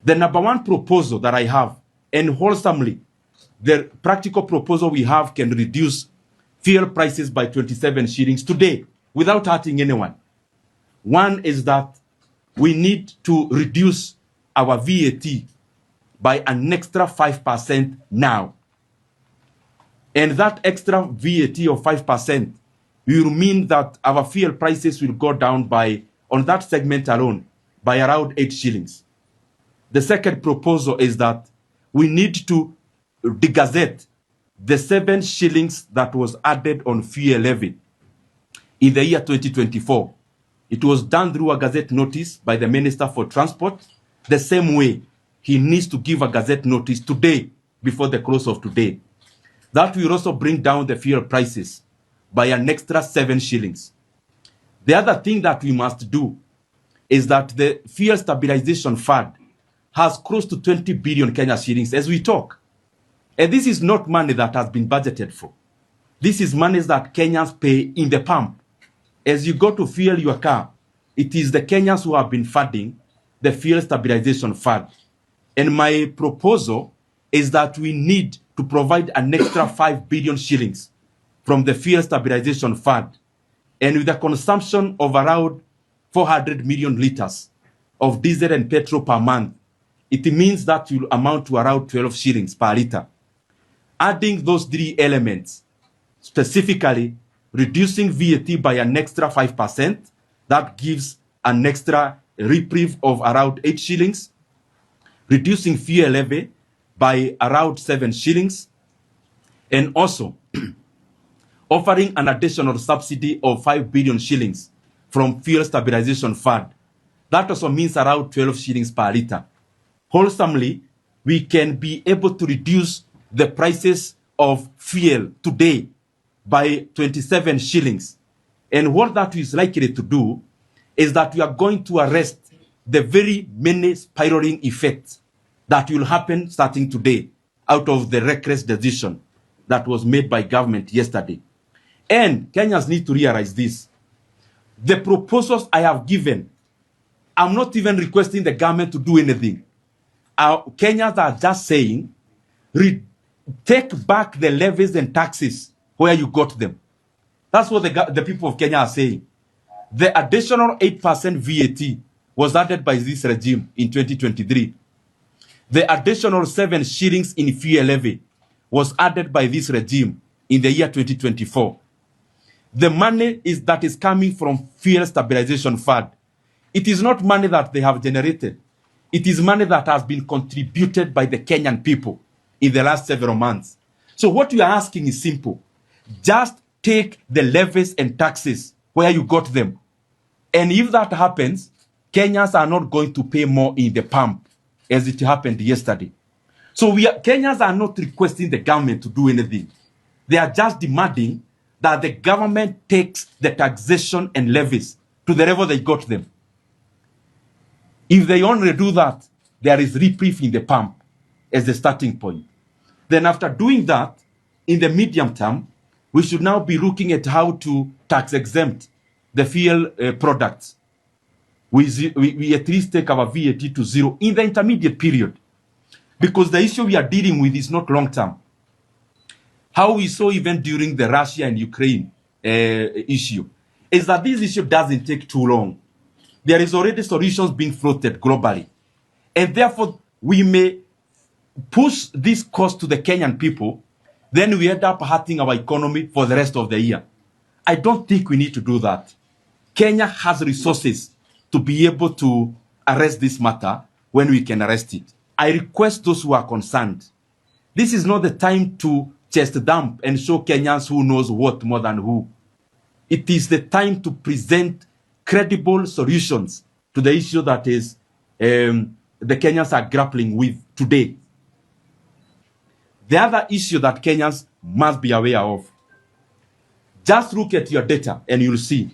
The number one proposal that I have, and wholesomely, the practical proposal we have can reduce fuel prices by 27 shillings today without hurting anyone. One is that we need to reduce our VAT by an extra 5% now. And that extra VAT of 5% will mean that our fuel prices will go down by, on that segment alone, by around 8 shillings. The second proposal is that we need to degazette the 7 shillings that was added on fuel levy in the year 2024. It was done through a gazette notice by the Minister for Transport. The same way, he needs to give a gazette notice today before the close of today. That will also bring down the fuel prices by an extra 7 shillings. The other thing that we must do is that the fuel stabilization fund has close to 20 billion Kenya shillings as we talk. And this is not money that has been budgeted for. This is money that Kenyans pay in the pump. As you go to fuel your car, it is the Kenyans who have been funding the fuel stabilization fund. And my proposal is that we need to provide an extra 5 billion shillings from the fuel stabilization fund. And with a consumption of around 400 million liters of diesel and petrol per month, it means that will amount to around 12 shillings per liter. Adding those three elements, specifically reducing VAT by an extra 5%, that gives an extra reprieve of around 8 shillings, reducing fuel levy by around 7 shillings, and also offering an additional subsidy of 5 billion shillings from fuel stabilization fund. That also means around 12 shillings per liter. Wholesomely, we can be able to reduce the prices of fuel today by 27 shillings. And what that is likely to do is that we are going to arrest the very many spiraling effects that will happen starting today out of the reckless decision that was made by government yesterday. And Kenyans need to realize this. The proposals I have given, I'm not even requesting the government to do anything. Kenyans are just saying, take back the levies and taxes where you got them. That's what the people of Kenya are saying. The additional 8% VAT was added by this regime in 2023. The additional 7 shillings in fuel levy was added by this regime in the year 2024. The money that is coming from fuel stabilization fund. It is not money that they have generated. It is money that has been contributed by the Kenyan people in the last several months. So what we are asking is simple. Just take the levies and taxes where you got them. And if that happens, Kenyans are not going to pay more in the pump as it happened yesterday. So Kenyans are not requesting the government to do anything. They are just demanding that the government takes the taxation and levies to the level they got them. If they only do that, there is reprieve in the pump as the starting point. Then after doing that, in the medium term, we should now be looking at how to tax exempt the fuel products. We at least take our VAT to zero in the intermediate period. Because the issue we are dealing with is not long term. How we saw even during the Russia and Ukraine issue is that this issue doesn't take too long. There is already solutions being floated globally. And therefore, we may push this cost to the Kenyan people, then we end up hurting our economy for the rest of the year. I don't think we need to do that. Kenya has resources to be able to arrest this matter when we can arrest it. I request those who are concerned. This is not the time to chest dump and show Kenyans who knows what more than who. It is the time to present credible solutions to the issue that is the Kenyans are grappling with today. The other issue that Kenyans must be aware of, just look at your data and you'll see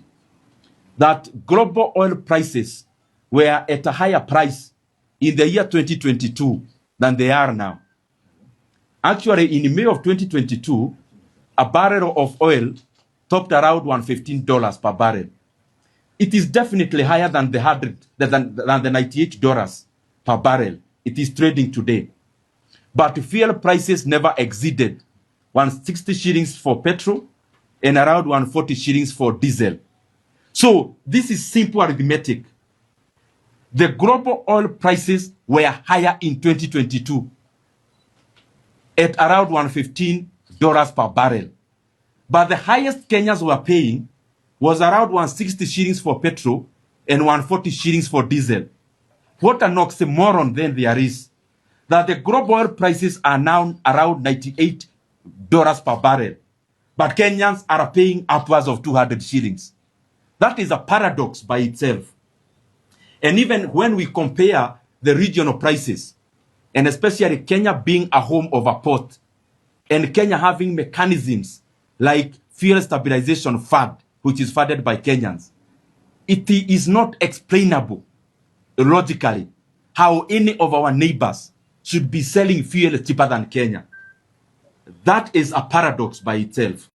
that global oil prices were at a higher price in the year 2022 than they are now. Actually, in May of 2022, a barrel of oil topped around $115 per barrel. It is definitely higher than the $98 per barrel it is trading today. But fuel prices never exceeded 160 shillings for petrol and around 140 shillings for diesel. So this is simple arithmetic. The global oil prices were higher in 2022 at around $115 per barrel. But the highest Kenyans were paying was around 160 shillings for petrol and 140 shillings for diesel. What an oxymoron then there is, that the global oil prices are now around $98 per barrel, but Kenyans are paying upwards of 200 shillings. That is a paradox by itself. And even when we compare the regional prices, and especially Kenya being a home of a port, and Kenya having mechanisms like fuel stabilization fund, which is funded by Kenyans, it is not explainable logically how any of our neighbors should be selling fuel cheaper than Kenya. That is a paradox by itself.